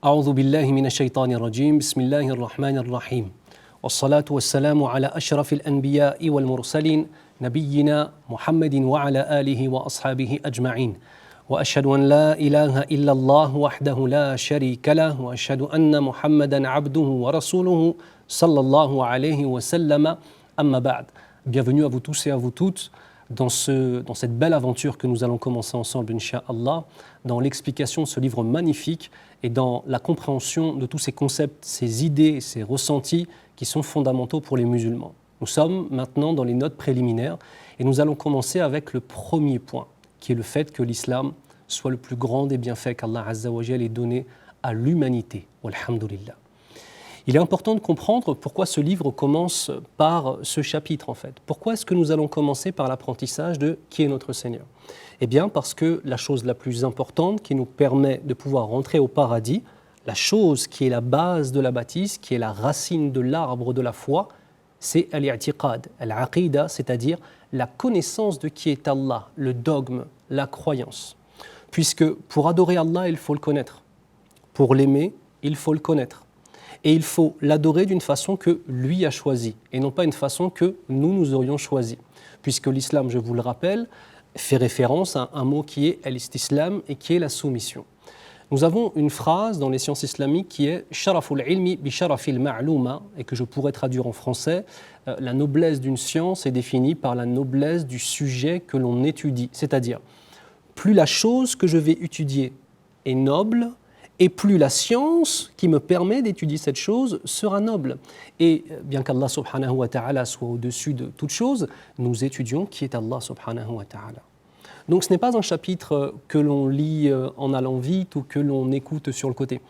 أعوذ بالله من الشيطان الرجيم بسم الله الرحمن الرحيم والصلاة والسلام على أشرف الأنبياء والمرسلين نبينا محمد وعلى آله وأصحابه أجمعين وأشهد أن لا إله إلا الله وحده لا شريك له وأشهد أن محمدا عبده ورسوله صلى الله عليه وسلم أما بعد. Bienvenue à vous tous et à vous toutes dans cette belle aventure que nous allons commencer ensemble, Inch'Allah, dans l'explication de ce livre magnifique et dans la compréhension de tous ces concepts, ces idées, ces ressentis qui sont fondamentaux pour les musulmans. Nous sommes maintenant dans les notes préliminaires et nous allons commencer avec le premier point, qui est le fait que l'islam soit le plus grand des bienfaits qu'Allah Azza wa Jal ait donné à l'humanité. Walhamdulillah. Il est important de comprendre pourquoi ce livre commence par ce chapitre en fait. Pourquoi est-ce que nous allons commencer par l'apprentissage de qui est notre Seigneur ? Eh bien parce que la chose la plus importante qui nous permet de pouvoir rentrer au paradis, la chose qui est la base de la bâtisse, qui est la racine de l'arbre de la foi, c'est al-i'tiqad, al-aqida, c'est-à-dire la connaissance de qui est Allah, le dogme, la croyance. Puisque pour adorer Allah, il faut le connaître. Pour l'aimer, il faut le connaître. Et il faut l'adorer d'une façon que lui a choisie, et non pas une façon que nous aurions choisie. Puisque l'islam, je vous le rappelle, fait référence à un mot qui est al-istislam et qui est la soumission. Nous avons une phrase dans les sciences islamiques qui est « sharaful ilmi bi sharafil ma'louma » et que je pourrais traduire en français « la noblesse d'une science est définie par la noblesse du sujet que l'on étudie ». C'est-à-dire, plus la chose que je vais étudier est noble, et plus la science qui me permet d'étudier cette chose sera noble. Et bien qu'Allah subhanahu wa ta'ala soit au-dessus de toute chose, nous étudions qui est Allah subhanahu wa ta'ala. Donc ce n'est pas un chapitre que l'on lit en allant vite ou que l'on écoute sur le côté.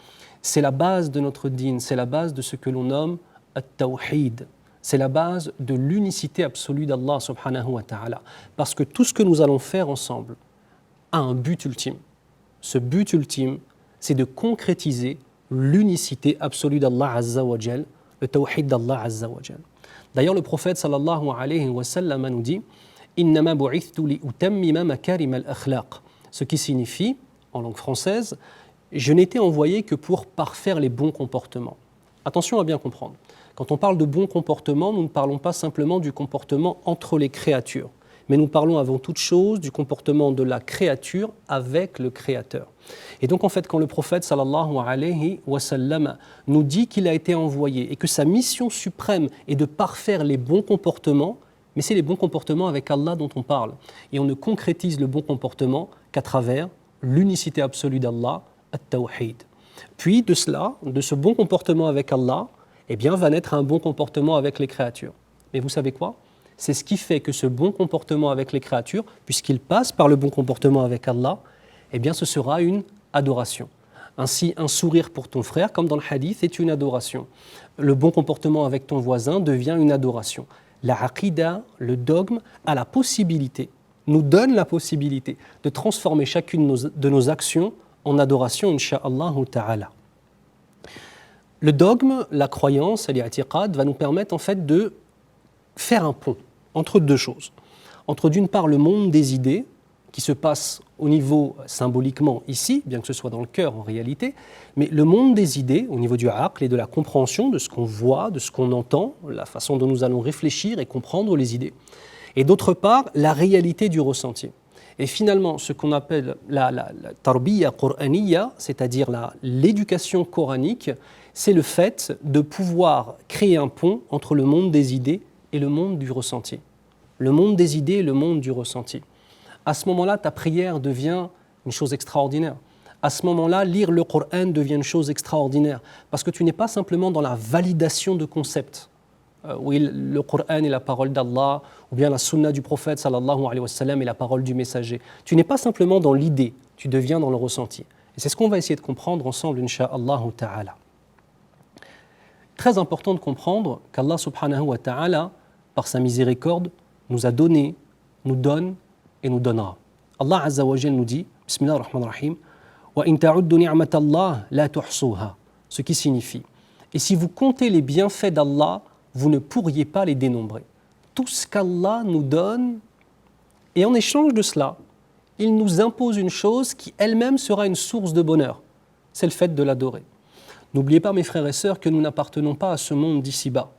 C'est la base de notre dîn, c'est la base de ce que l'on nomme at-tawhid. C'est la base de l'unicité absolue d'Allah subhanahu wa ta'ala. Parce que tout ce que nous allons faire ensemble a un but ultime. Ce but ultime, c'est de concrétiser l'unicité absolue d'Allah Azza wa Jal, le tawhid d'Allah Azza wa Jal. D'ailleurs, le prophète sallallahu alayhi wa sallam nous dit « Innama bu'ithtu li utammima makarim al-akhlaq » ce qui signifie, en langue française, « Je n'étais envoyé que pour parfaire les bons comportements ». Attention à bien comprendre. Quand on parle de bons comportements, nous ne parlons pas simplement du comportement entre les créatures, mais nous parlons avant toute chose du comportement de la créature avec le Créateur. Et donc en fait, quand le prophète sallallahu alayhi wa sallam nous dit qu'il a été envoyé et que sa mission suprême est de parfaire les bons comportements, mais c'est les bons comportements avec Allah dont on parle. Et on ne concrétise le bon comportement qu'à travers l'unicité absolue d'Allah, at-tawhid. Puis de cela, de ce bon comportement avec Allah, eh bien va naître un bon comportement avec les créatures. Mais vous savez quoi ? C'est ce qui fait que ce bon comportement avec les créatures, puisqu'il passe par le bon comportement avec Allah, eh bien ce sera une adoration. Ainsi, un sourire pour ton frère, comme dans le hadith, est une adoration. Le bon comportement avec ton voisin devient une adoration. La aqida, le dogme, a la possibilité, nous donne la possibilité de transformer chacune de nos actions en adoration, incha'Allah ta'ala. Le dogme, la croyance, l'i'tiqad, va nous permettre en fait de faire un pont entre deux choses. Entre d'une part le monde des idées, qui se passe au niveau symboliquement ici, bien que ce soit dans le cœur en réalité, mais le monde des idées, au niveau du aql et de la compréhension de ce qu'on voit, de ce qu'on entend, la façon dont nous allons réfléchir et comprendre les idées. Et d'autre part, la réalité du ressenti. Et finalement, ce qu'on appelle la tarbiya qur'aniyya, c'est-à-dire l'éducation coranique, c'est le fait de pouvoir créer un pont entre le monde des idées et le monde du ressenti. Le monde des idées et le monde du ressenti. À ce moment-là, ta prière devient une chose extraordinaire. À ce moment-là, lire le Coran devient une chose extraordinaire. Parce que tu n'es pas simplement dans la validation de concepts. Oui, le Coran est la parole d'Allah, ou bien la sunna du prophète sallallahu alayhi wa sallam est la parole du messager. Tu n'es pas simplement dans l'idée, tu deviens dans le ressenti. Et c'est ce qu'on va essayer de comprendre ensemble, incha'Allah ta'ala. Très important de comprendre qu'Allah subhanahu wa ta'ala, par sa miséricorde, nous a donné, nous donne et nous donnera. Allah Azza wa Jal nous dit, Bismillah ar-Rahman ar-Rahim, wa in ta'uddu ni'matallah la tuhsuha, ce qui signifie, et si vous comptez les bienfaits d'Allah, vous ne pourriez pas les dénombrer. Tout ce qu'Allah nous donne, et en échange de cela, il nous impose une chose qui elle-même sera une source de bonheur, c'est le fait de l'adorer. N'oubliez pas, mes frères et sœurs, que nous n'appartenons pas à ce monde d'ici-bas.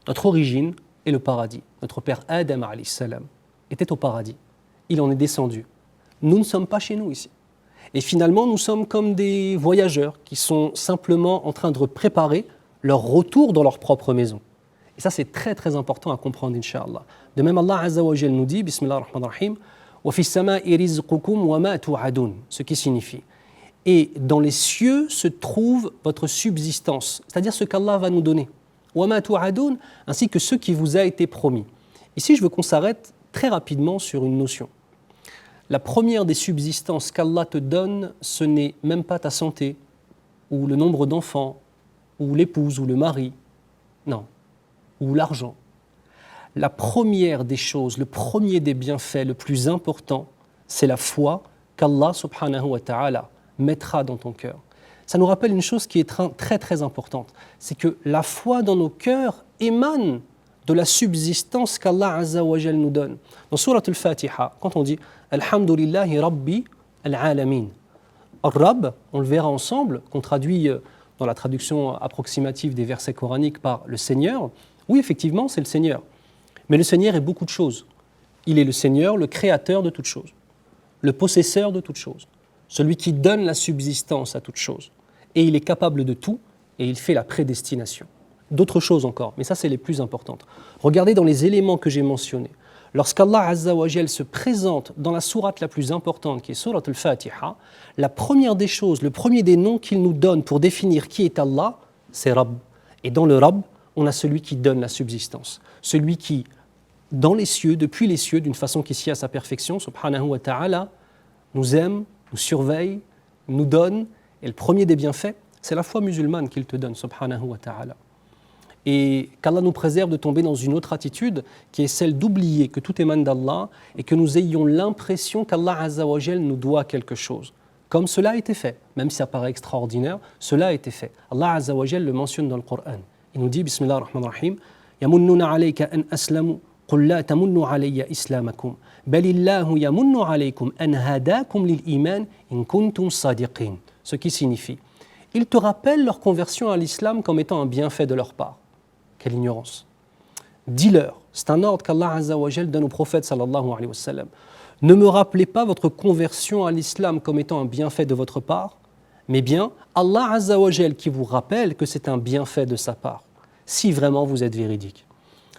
Notre origine est le paradis. Notre père Adam alayhi salam était au paradis. Il en est descendu. Nous ne sommes pas chez nous ici. Et finalement, nous sommes comme des voyageurs qui sont simplement en train de préparer leur retour dans leur propre maison. Et ça, c'est très très important à comprendre, Inch'Allah. De même, Allah Azza wa Jal nous dit, Bismillah ar-Rahman ar-Rahim, wa fi as-sama'i rizqukum wa ma tu'adun, ce qui signifie, et dans les cieux se trouve votre subsistance, c'est-à-dire ce qu'Allah va nous donner, wa ma tu'adun, ainsi que ce qui vous a été promis. Ici, je veux qu'on s'arrête très rapidement sur une notion. La première des subsistances qu'Allah te donne, ce n'est même pas ta santé, ou le nombre d'enfants, ou l'épouse, ou le mari, non, ou l'argent. La première des choses, le premier des bienfaits, le plus important, c'est la foi qu'Allah subhanahu wa ta'ala mettra dans ton cœur. Ça nous rappelle une chose qui est très très importante, c'est que la foi dans nos cœurs émane de la subsistance qu'Allah Azza wa Jal nous donne. Dans Surat al-Fatiha, quand on dit « Alhamdulillahi Rabbi al-Alamin », Ar-Rabb, on le verra ensemble, qu'on traduit dans la traduction approximative des versets coraniques par « le Seigneur », oui, effectivement, c'est le Seigneur. Mais le Seigneur est beaucoup de choses. Il est le Seigneur, le créateur de toutes choses, le possesseur de toutes choses, celui qui donne la subsistance à toutes choses. Et il est capable de tout, et il fait la prédestination. D'autres choses encore, mais ça c'est les plus importantes. Regardez dans les éléments que j'ai mentionnés. Lorsqu'Allah Azza wa Jal se présente dans la sourate la plus importante, qui est Surat al-Fatiha, la première des choses, le premier des noms qu'il nous donne pour définir qui est Allah, c'est Rabb. Et dans le Rabb, on a celui qui donne la subsistance, celui qui, dans les cieux, depuis les cieux, d'une façon qui s'y a à sa perfection, subhanahu wa ta'ala, nous aime, nous surveille, nous donne, et le premier des bienfaits, c'est la foi musulmane qu'il te donne, subhanahu wa ta'ala. Et qu'Allah nous préserve de tomber dans une autre attitude, qui est celle d'oublier que tout émane d'Allah, et que nous ayons l'impression qu'Allah Azza wa Jal nous doit quelque chose. Comme cela a été fait, même si ça paraît extraordinaire, cela a été fait. Allah Azza wa Jal le mentionne dans le Coran. Il nous dit, Bismillah ar-Rahman ar-Rahim, يَمُنُّونَ عَلَيْكَ أَنْ أَسْلَمُوا قُلْ لَا تَمُنُّوا عَلَيَّ إِسْلَامَكُمْ بَلِ اللَّهُ يَمُنُّ عَلَيْكُمْ أَنْ هَدَاكُمْ لِلْإِيمَانِ إِن كُنتُمْ صَادِقِينَ. Ce qui signifie, ils te rappellent leur conversion à l'islam comme étant un bienfait de leur part. Quelle ignorance. Dis-leur, c'est un ordre qu'Allah Azza wa Jal donne au prophète sallallahu alayhi wa sallam. Ne me rappelez pas votre conversion à l'islam comme étant un bienfait de votre part, mais bien Allah Azza wa Jal qui vous rappelle que c'est un bienfait de sa part, si vraiment vous êtes véridique.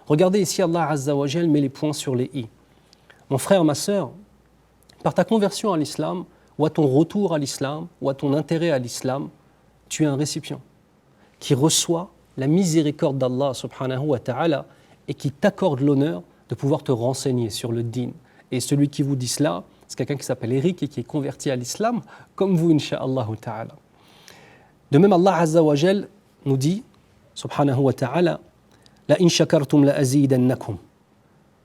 Regardez ici, Allah Azza wa Jal met les points sur les i. Mon frère, ma sœur, par ta conversion à l'islam, ou à ton retour à l'islam, ou à ton intérêt à l'islam, tu es un récipient qui reçoit la miséricorde d'Allah subhanahu wa ta'ala et qui t'accorde l'honneur de pouvoir te renseigner sur le din. Et celui qui vous dit cela, c'est quelqu'un qui s'appelle Eric et qui est converti à l'islam, comme vous, incha'Allah ta'ala. De même, Allah Azza wa Jal nous dit, subhanahu wa ta'ala, la in shakartum la azidannakum.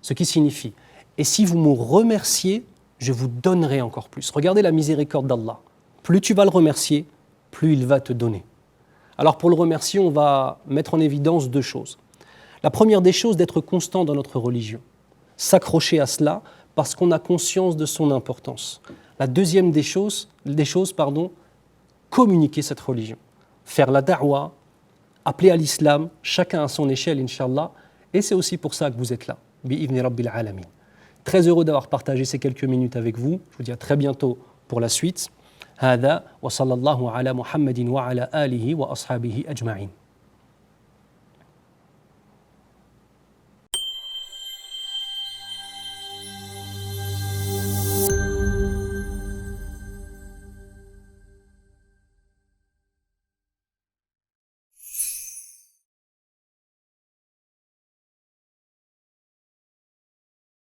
Ce qui signifie, et si vous me remerciez, je vous donnerai encore plus. Regardez la miséricorde d'Allah. Plus tu vas le remercier, plus il va te donner. Alors pour le remercier, on va mettre en évidence deux choses. La première des choses, d'être constant dans notre religion. S'accrocher à cela parce qu'on a conscience de son importance. La deuxième des choses, communiquer cette religion. Faire la da'wa, appeler à l'islam, chacun à son échelle, Inch'Allah. Et c'est aussi pour ça que vous êtes là. Bi'idhni Rabbil Alamin. Très heureux d'avoir partagé ces quelques minutes avec vous. Je vous dis à très bientôt pour la suite. هذا وصلى الله على محمد وعلى آله وأصحابه أجمعين.